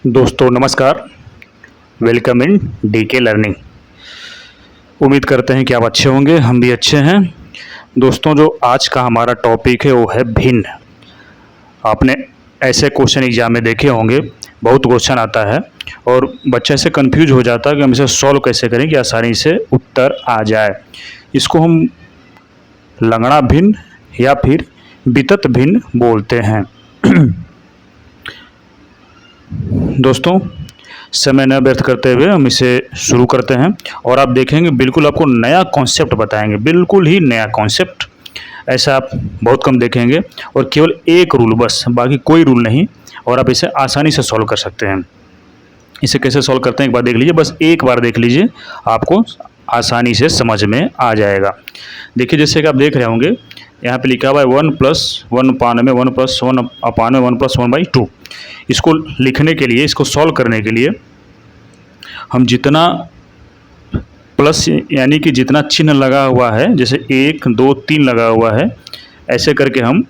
दोस्तों नमस्कार। Welcome in DK learning. उम्मीद करते हैं कि आप अच्छे होंगे, हम भी अच्छे हैं। दोस्तों जो आज का हमारा टॉपिक है वो है भिन्न। आपने ऐसे क्वेश्चन एग्जाम में देखे होंगे, बहुत क्वेश्चन आता है और बच्चा से कंफ्यूज हो जाता है कि हम इसे सॉल्व कैसे करें कि आसानी से उत्तर आ जाए। इसको हम लंगड़ा भिन्न या फिर वितत भिन्न बोलते हैं। दोस्तों समय न व्यर्थ करते हुए हम इसे शुरू करते हैं और आप देखेंगे बिल्कुल आपको नया कॉन्सेप्ट बताएंगे, बिल्कुल ही नया कॉन्सेप्ट। ऐसा आप बहुत कम देखेंगे और केवल एक रूल बस, बाकी कोई रूल नहीं, और आप इसे आसानी से सॉल्व कर सकते हैं। इसे कैसे सॉल्व करते हैं एक बार देख लीजिए, बस एक बार देख लीजिए, आपको आसानी से समझ में आ जाएगा। देखिए जैसे कि आप देख रहे होंगे यहाँ पे लिखा हुआ है 1+1/1+1/1+1/2। इसको लिखने के लिए, इसको सॉल्व करने के लिए हम जितना प्लस यानी कि जितना चिन्ह लगा हुआ है, जैसे 1 2 3 लगा हुआ है, ऐसे करके हम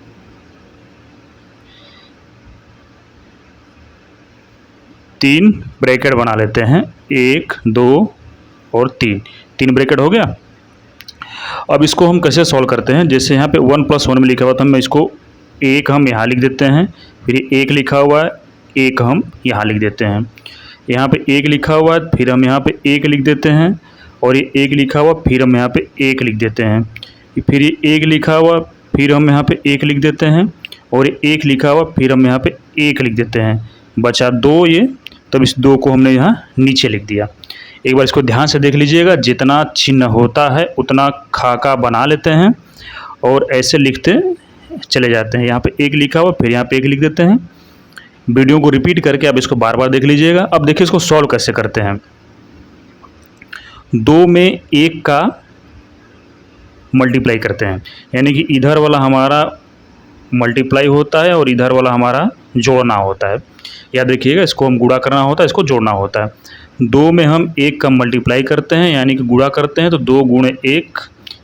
तीन ब्रैकेट बना लेते हैं। 1 2 और 3 ब्रैकेट हो गया। अब इसको हम कैसे सॉल्व करते हैं, जैसे यहाँ पे 1+1 में लिखा हुआ था, मैं इसको एक हम यहाँ लिख देते हैं, फिर एक लिखा हुआ है, एक हम यहाँ लिख देते हैं। यहाँ पे एक लिखा हुआ है, फिर हम यहाँ पे एक लिख देते हैं, और ये एक लिखा हुआ, फिर हम यहाँ पे एक लिख देते हैं, फिर ये एक लिखा हुआ, फिर हम यहाँ पे एक लिख देते हैं, और ये एक लिखा हुआ, फिर हम यहाँ पे एक लिख देते हैं। बचा 2 ये, तब इस 2 को हमने यहाँ नीचे लिख दिया। एक बार इसको ध्यान से देख लीजिएगा, जितना चिन्ह होता है उतना खाका बना लेते हैं और ऐसे लिखते चले जाते हैं। यहाँ पे एक लिखा हुआ, फिर यहाँ पे एक लिख देते हैं। वीडियो को रिपीट करके आप इसको बार बार देख लीजिएगा। अब देखिए इसको सॉल्व कैसे करते हैं। 2 में 1 का मल्टीप्लाई करते हैं, यानी कि इधर वाला हमारा मल्टीप्लाई होता है और इधर वाला हमारा जोड़ना होता है। याद रखिएगा, इसको हम गुणा करना होता है, इसको जोड़ना होता है। 2 में हम 1 का मल्टीप्लाई करते हैं यानी कि गुणा करते हैं, तो 2 गुणे 1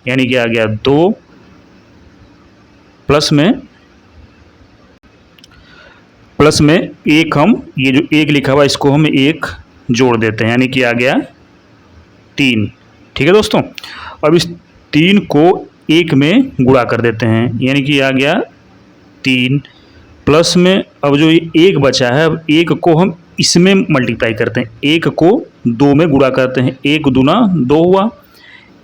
यानी कि आ गया 2, प्लस में 1 हम ये जो 1 लिखा हुआ इसको हम 1 जोड़ देते हैं, यानी कि आ गया 3। ठीक है दोस्तों, अब इस 3 को 1 में गुणा कर देते हैं, यानी कि आ गया 3, प्लस में अब जो ये 1 बचा है, अब 1 को हम इसमें मल्टीप्लाई करते हैं, 1 को 2 में गुणा करते हैं, 1 दूना 2 हुआ।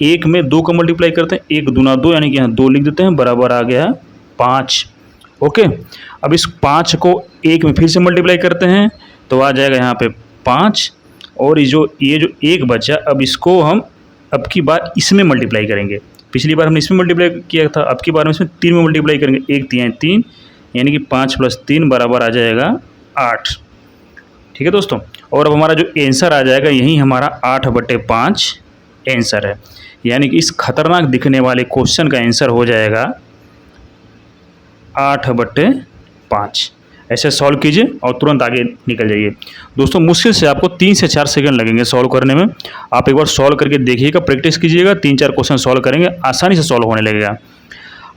1 में 2 का मल्टीप्लाई करते हैं, 1 दूना 2 यानी कि यहाँ 2 लिख देते हैं, बराबर आ गया 5। ओके, अब इस 5 को 1 में फिर से मल्टीप्लाई करते हैं, तो आ जाएगा यहाँ पे 5, और ये जो 1 बचा, अब इसको हम अब की बार इसमें मल्टीप्लाई करेंगे। पिछली बार हमने इसमें मल्टीप्लाई किया था, अब की बार हम इसमें 3 में मल्टीप्लाई करेंगे। 1 3 3 यानी कि 5 + 3 बराबर आ जाएगा 8। ठीक है दोस्तों, और अब हमारा जो आंसर आ जाएगा, यही हमारा 8/5 आंसर है, यानी कि इस खतरनाक दिखने वाले क्वेश्चन का आंसर हो जाएगा 8/5। ऐसे सॉल्व कीजिए और तुरंत आगे निकल जाइए। दोस्तों मुश्किल से आपको 3 से 4 सेकंड लगेंगे सॉल्व करने में। आप एक बार सॉल्व करके देखिएगा, प्रैक्टिस कीजिएगा, 3-4 क्वेश्चन सॉल्व करेंगे, आसानी से सॉल्व होने लगेगा।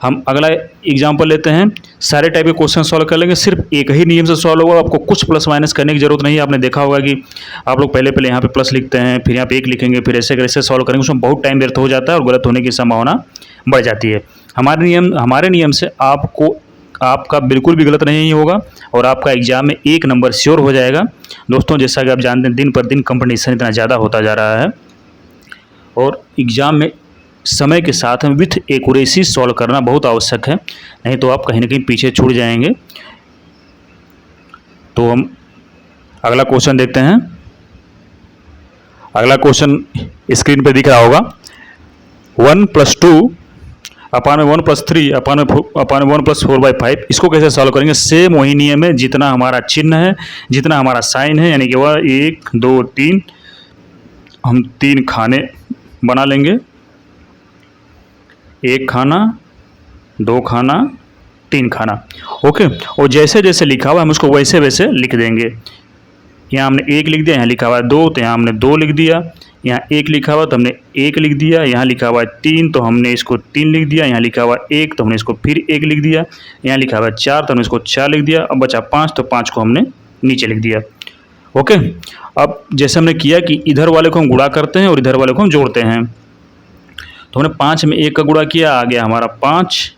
हम अगला एग्जाम्पल लेते हैं। सारे टाइप के क्वेश्चन सॉल्व कर लेंगे, सिर्फ एक ही नियम से सॉल्व होगा, आपको कुछ प्लस माइनस करने की जरूरत नहीं है। आपने देखा होगा कि आप लोग पहले यहाँ पे प्लस लिखते हैं, फिर यहाँ पे 1 लिखेंगे, फिर ऐसे कैसे सॉल्व करेंगे, उसमें बहुत टाइम व्यर्थ हो जाता है और गलत होने की संभावना बढ़ जाती है। हमारे नियम से आपका बिल्कुल भी गलत नहीं होगा और आपका एग्जाम में 1 नंबर श्योर हो जाएगा। दोस्तों जैसा कि आप जानते हैं, दिन पर दिन कंपटीशन इतना ज़्यादा होता जा रहा है और एग्ज़ाम में समय के साथ में विथ एक्यूरेसी सॉल्व करना बहुत आवश्यक है, नहीं तो आप कहीं ना कहीं पीछे छूट जाएंगे। तो हम अगला क्वेश्चन देखते हैं। अगला क्वेश्चन स्क्रीन पे दिख रहा होगा। 1+2/1+3/1+4/5। इसको कैसे सॉल्व करेंगे, सेम वही नियम है, जितना हमारा चिन्ह है, जितना हमारा साइन है, यानी कि वह 1 2 3, हम 3 खाने बना लेंगे, 1 खाना, 2 खाना, 3 खाना। ओके, और जैसे जैसे लिखा हुआ है हम उसको वैसे वैसे लिख देंगे। यहाँ हमने 1 लिख दिया, यहाँ लिखा हुआ है 2, तो यहाँ हमने 2 लिख दिया। यहाँ 1 लिखा हुआ तो हमने 1 लिख दिया। यहाँ लिखा हुआ है 3, तो हमने इसको 3 लिख दिया। यहाँ लिखा हुआ है 1, तो हमने इसको फिर 1 लिख दिया। यहाँ लिखा हुआ है 4, तो हमने इसको 4 लिख दिया। अब बचा 5, तो 5 को हमने नीचे लिख दिया। ओके। अब जैसे हमने किया कि इधर वाले को हम गुणा करते हैं और इधर वाले को हम जोड़ते हैं, तो हमने 5 में 1 का गुणा किया, आ गया हमारा 5,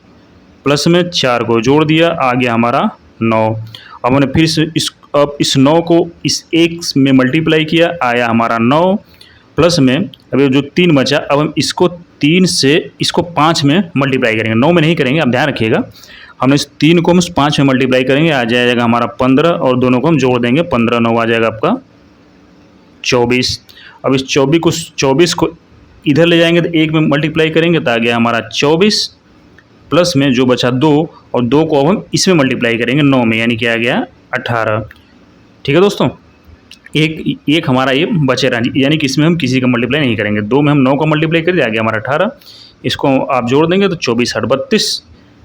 प्लस में 4 को जोड़ दिया, आ गया हमारा 9। अब हमने फिर से इस 9 को इस 1 में मल्टीप्लाई किया, आया हमारा 9, प्लस में अब ये जो 3 बचा, अब हम इसको 3 से इसको 5 में मल्टीप्लाई करेंगे, 9 में नहीं करेंगे, आप ध्यान रखिएगा। हमने इस 3 को हम 5 में मल्टीप्लाई करेंगे, आ जाएगा हमारा 15, और दोनों को हम जोड़ देंगे, 15 9 आ जाएगा आपका 24। अब इस 24 को इधर ले जाएंगे तो 1 में मल्टीप्लाई करेंगे तो आ गया हमारा 24, प्लस में जो बचा 2, और 2 को अब हम इसमें मल्टीप्लाई करेंगे 9 में, यानी कि आ गया 18। ठीक है दोस्तों, एक हमारा ये बचे रहा, यानी कि इसमें हम किसी का मल्टीप्लाई नहीं करेंगे। 2 में हम 9 का मल्टीप्लाई कर दिया, आ गया हमारा 18। इसको आप जोड़ देंगे तो 24 8 32,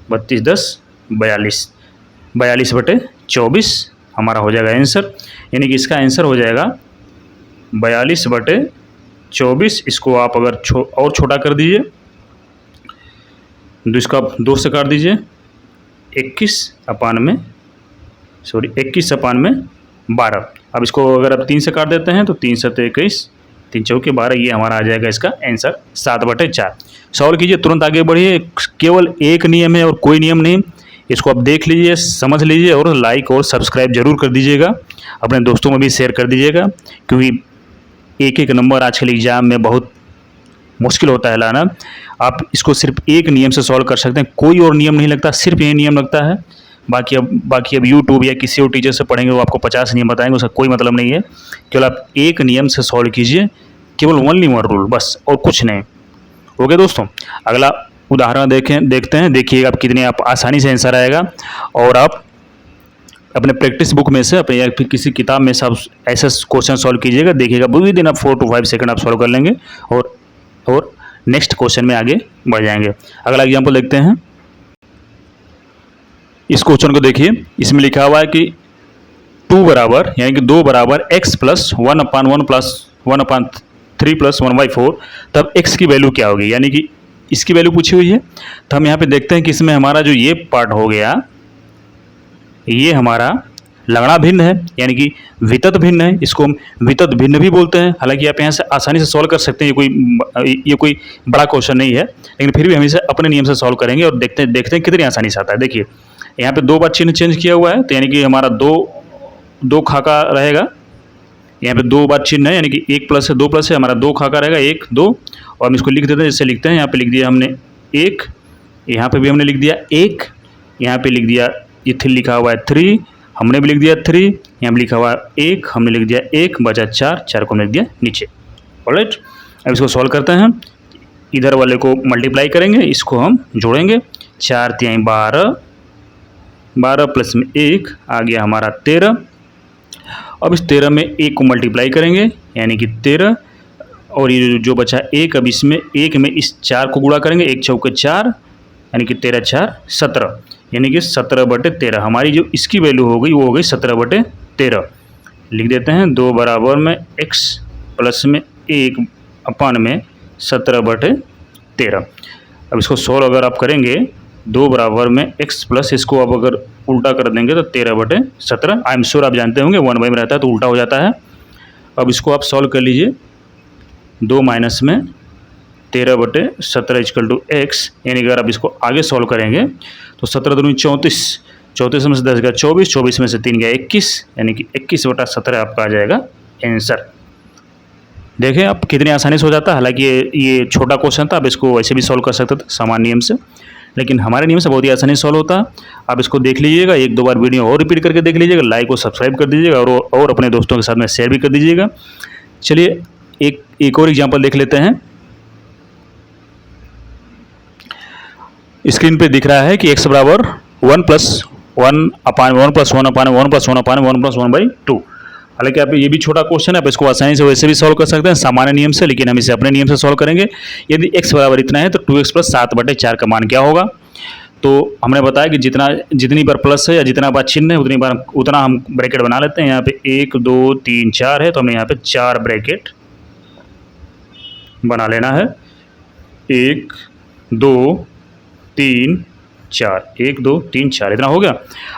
32 10 42, 42 बटे 24 हमारा हो जाएगा आंसर। यानी कि इसका आंसर हो जाएगा 42 बटे 24। इसको आप अगर और छोटा कर दीजिए, तो इसका आप 2 से काट दीजिए, 21/12। अब इसको अगर आप 3 से काट देते हैं तो 3 7 21, 3 चौके 12, ये हमारा आ जाएगा इसका आंसर 7/4। सॉल्व कीजिए, तुरंत आगे बढ़िए। केवल एक नियम है और कोई नियम नहीं, इसको आप देख लीजिए, समझ लीजिए, और लाइक और सब्सक्राइब जरूर कर दीजिएगा, अपने दोस्तों में भी शेयर कर दीजिएगा, क्योंकि एक एक नंबर आजकल एग्जाम में बहुत मुश्किल होता है लाना। आप इसको सिर्फ एक नियम से सॉल्व कर सकते हैं, कोई और नियम नहीं लगता, सिर्फ यही नियम लगता है। बाकी अब यूट्यूब या किसी और टीचर से पढ़ेंगे, वो आपको 50 नियम बताएंगे, उसका कोई मतलब नहीं है। केवल आप एक नियम से सॉल्व कीजिए, केवल ओनली वन रूल, बस, और कुछ नहीं। ओके दोस्तों, अगला उदाहरण देखते हैं। देखिएगा आप कितने आप आसानी से आंसर आएगा, और आप अपने प्रैक्टिस बुक में से, अपने या फिर किसी किताब में से आप ऐसे क्वेश्चन सॉल्व कीजिएगा, देखिएगा पूरी दिन आप 4 to 5 सेकंड आप सॉल्व कर लेंगे, और नेक्स्ट क्वेश्चन में आगे बढ़ जाएंगे। अगला एग्जाम्पल देखते हैं। इस क्वेश्चन को देखिए, इसमें लिखा हुआ है कि 2 बराबर, यानी कि 2 बराबर x प्लस 1/1 प्लस 1/3 प्लस 1/4, तब x की वैल्यू क्या होगी, यानी कि इसकी वैल्यू पूछी हुई है। तो हम यहाँ पे देखते हैं कि इसमें हमारा जो ये पार्ट हो गया, ये हमारा लगड़ा भिन्न है, यानी कि वितत भिन्न है, इसको हम वितत भिन्न भी बोलते हैं। हालांकि आप यहाँ से आसानी से सॉल्व कर सकते हैं, ये कोई बड़ा क्वेश्चन नहीं है, लेकिन फिर भी हम इसे अपने नियम से सॉल्व करेंगे और देखते हैं कितनी आसानी से आता है। देखिए यहाँ पे 2 बार चिन्ह चेंज किया हुआ है, तो यानी कि हमारा 2 खाका रहेगा। यहाँ पे 2 बार चिन्ह है, यानी कि 1 प्लस है 2 प्लस है, हमारा 2 खाका रहेगा, 1 2, और हम इसको लिख देते हैं, जैसे लिखते हैं। यहाँ पे लिख दिया हमने 1, यहाँ पे भी हमने लिख दिया 1, यहाँ पे लिख दिया, ये 3 लिखा हुआ है 3, हमने भी लिख दिया 3, यहाँ पे लिखा हुआ है 1, हमने लिख दिया 1, बचा 4 को हमने लिख दिया नीचे। ऑलराइट, अब इसको सॉल्व करते हैं। इधर वाले को मल्टीप्लाई करेंगे, इसको हम जोड़ेंगे, 4 3 12, 12 प्लस में 1 आ गया हमारा 13। अब इस 13 में 1 को मल्टीप्लाई करेंगे, यानी कि 13, और ये जो बचा 1, अब इसमें 1 में इस 4 को गुणा करेंगे, 1 चौके 4, यानी कि 13 4 17, यानी कि 17/13 हमारी जो इसकी वैल्यू हो गई, वो हो गई 17/13। लिख देते हैं 2 बराबर में x प्लस में 1 में 17/13। अब इसको सॉल्व अगर आप करेंगे, 2 बराबर में x प्लस, इसको आप अगर उल्टा कर देंगे तो 13/17। आई एम श्योर आप जानते होंगे 1 बाई में रहता है तो उल्टा हो जाता है। अब इसको आप सॉल्व कर लीजिए, 2 माइनस में 13/17 इक्वल टू x, यानी अगर आप इसको आगे सॉल्व करेंगे तो 17 दूनी 34, 34 में से 10 गया 24, 24 में से 3 गया 21, यानी कि 21/17 आपका आ जाएगा आंसर। देखें आप कितनी आसानी से हो जाता है। हालांकि ये छोटा क्वेश्चन था, आप इसको वैसे भी सॉल्व कर सकते थे समान नियम से, लेकिन हमारे नियम से बहुत ही आसानी से सॉल्व होता है। आप इसको देख लीजिएगा, 1-2 बार वीडियो और रिपीट करके देख लीजिएगा, लाइक और सब्सक्राइब कर दीजिएगा, और अपने दोस्तों के साथ में शेयर भी कर दीजिएगा। चलिए एक और एग्जाम्पल देख लेते हैं। स्क्रीन पे दिख रहा है कि x बराबर 1 + 1/1 + 1/1 + 1/1 + 1/2। हालांकि आप ये भी छोटा क्वेश्चन है, आप इसको आसानी से वैसे भी सॉल्व कर सकते हैं सामान्य नियम से, लेकिन हम इसे अपने नियम से सॉल्व करेंगे। यदि x बराबर इतना है तो 2x + 7/4 का मान क्या होगा। तो हमने बताया कि जितनी बार प्लस है या जितना बार चिन्ह है उतना हम ब्रैकेट बना लेते हैं। यहाँ पे 1 2 3 4 है, तो हमने यहाँ पे 4 ब्रैकेट बना लेना है। 1 2 3 4, 1 2 3 4, इतना हो गया।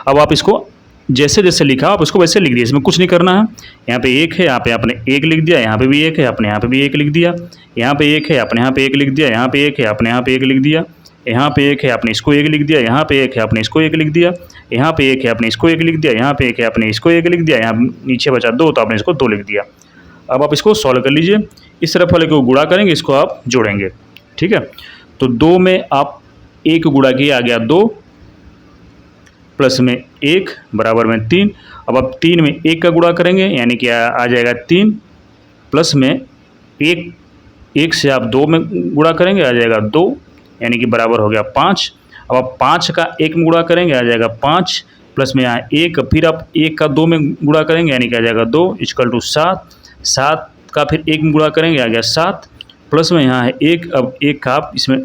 अब आप इसको जैसे जैसे लिखा आप उसको वैसे लिख दिए, इसमें कुछ नहीं करना है। यहाँ पे एक है, यहाँ पे आपने एक लिख दिया, यहाँ पे भी एक है, आपने यहाँ पे भी एक लिख दिया, यहाँ पे एक है, आपने यहाँ पे एक लिख दिया, यहाँ पे एक है, आपने यहाँ पे एक लिख दिया, यहाँ पे एक है, आपने इसको एक लिख दिया, यहाँ पे एक है, आपने इसको एक लिख दिया, यहाँ पे एक है, आपने इसको एक लिख दिया, यहाँ पे एक है, आपने इसको एक लिख दिया, यहाँ नीचे बचा 2 तो आपने इसको 2 लिख दिया। अब आप इसको सॉल्व कर लीजिए। इस तरफ वाले को गुणा करेंगे, इसको आप जोड़ेंगे। ठीक है, तो 2 में आप 1 गुणा किए, आ गया 2, प्लस में 1 बराबर में 3। अब आप 3 में 1 का गुणा करेंगे, यानी कि आ जाएगा 3, प्लस में 1 से आप 2 में गुणा करेंगे, आ जाएगा 2, यानी कि बराबर हो गया 5। अब आप 5 का 1 में गुणा करेंगे, आ जाएगा 5, प्लस में यहाँ 1, फिर आप 1 का 2 में गुणा करेंगे, यानी कि आ जाएगा 2 इक्वल टू 7। 7 का फिर 1 में गुणा करेंगे, आ गया 7, प्लस में यहाँ है 1। अब 1 का आप इसमें,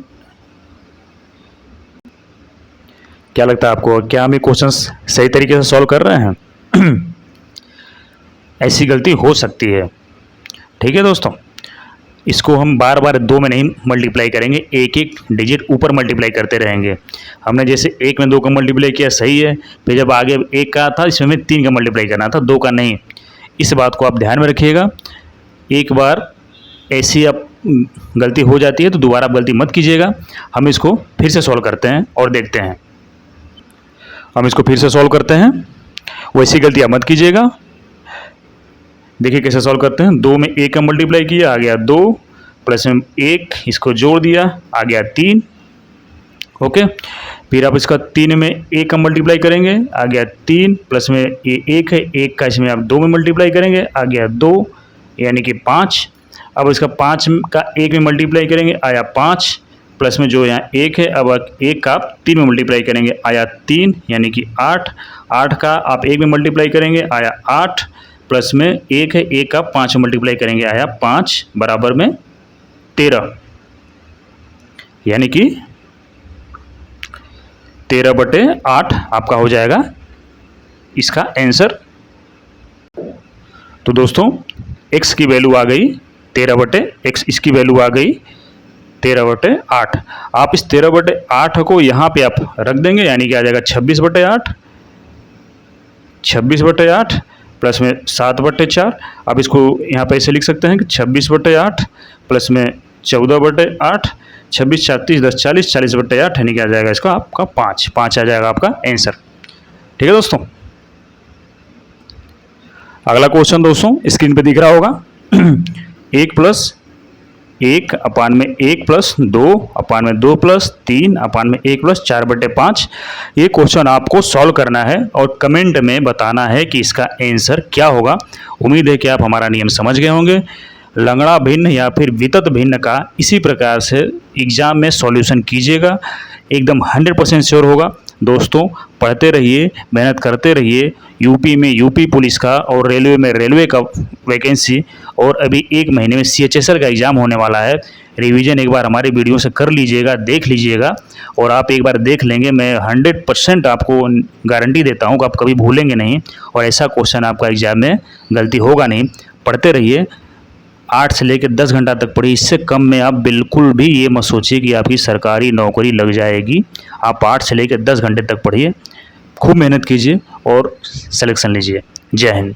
क्या लगता है आपको, क्या हम ये क्वेश्चन सही तरीके से सॉल्व कर रहे हैं? ऐसी गलती हो सकती है। ठीक है दोस्तों, इसको हम बार बार 2 में नहीं मल्टीप्लाई करेंगे, एक एक डिजिट ऊपर मल्टीप्लाई करते रहेंगे। हमने जैसे 1 में 2 का मल्टीप्लाई किया, सही है, फिर जब आगे 1 का था, इसमें 3 का मल्टीप्लाई करना था, 2 का नहीं। इस बात को आप ध्यान में रखिएगा। एक बार ऐसी आप गलती हो जाती है तो दोबारा आप गलती मत कीजिएगा। हम इसको फिर से सॉल्व करते हैं और देखते हैं। हम इसको फिर से सॉल्व करते हैं, वैसी गलती आप मत कीजिएगा। देखिए कैसे सॉल्व करते हैं। 2 में 1 का मल्टीप्लाई किया, आ गया 2, प्लस में 1, इसको जोड़ दिया, आ गया 3। ओके, फिर आप इसका 3 में 1 का मल्टीप्लाई करेंगे, आ गया 3, प्लस में ये 1 है, 1 का इसमें आप 2 में मल्टीप्लाई करेंगे, आ गया 2, यानी कि 5। अब इसका 5 का 1 में मल्टीप्लाई करेंगे, आया 5, प्लस में जो यहाँ 1 है, अब 1 का आप 3 में मल्टीप्लाई करेंगे, आया 3, यानी कि 8। 8 का आप 1 में मल्टीप्लाई करेंगे, आया 8, प्लस में 1 है, 1 का 5 में मल्टीप्लाई करेंगे, आया 5 बराबर में 13, यानी कि 13/8 आपका हो जाएगा इसका आंसर। तो दोस्तों x की वैल्यू आ गई 13/x, इसकी वैल्यू आ गई 13/8। आप इस 13/8 को यहाँ पे आप रख देंगे, यानी कि आ जाएगा 26/8, 26/8 प्लस में 7/4। आप इसको यहाँ पे ऐसे लिख सकते हैं कि 26/8 प्लस में 14/8, 26 4 30 10 40, 40/8, यानी कि आ जाएगा इसका आपका 5 आ जाएगा आपका आंसर। ठीक है दोस्तों, अगला क्वेश्चन दोस्तों स्क्रीन पे दिख रहा होगा। 1 प्लस 1 अपान में 1 प्लस 2 अपान में 2 प्लस 3 अपान में 1 प्लस 4/5। ये क्वेश्चन आपको सॉल्व करना है और कमेंट में बताना है कि इसका आंसर क्या होगा। उम्मीद है कि आप हमारा नियम समझ गए होंगे। लंगड़ा भिन्न या फिर वितत भिन्न का इसी प्रकार से एग्जाम में सॉल्यूशन कीजिएगा, एकदम 100% श्योर होगा। दोस्तों पढ़ते रहिए, मेहनत करते रहिए। यूपी में यूपी पुलिस का और रेलवे में रेलवे का वैकेंसी, और अभी 1 महीने में CHSL का एग्ज़ाम होने वाला है। रिवीजन एक बार हमारे वीडियो से कर लीजिएगा, देख लीजिएगा, और आप एक बार देख लेंगे, मैं 100% आपको गारंटी देता हूँ कि आप कभी भूलेंगे नहीं और ऐसा क्वेश्चन आपका एग्ज़ाम में गलती होगा नहीं। पढ़ते रहिए, 8 से लेकर 10 घंटा तक पढ़िए, इससे कम में आप बिल्कुल भी ये मत सोचिए कि आपकी सरकारी नौकरी लग जाएगी। आप 8 से लेकर 10 घंटे तक पढ़िए, खूब मेहनत कीजिए और सिलेक्शन लीजिए। जय हिंद।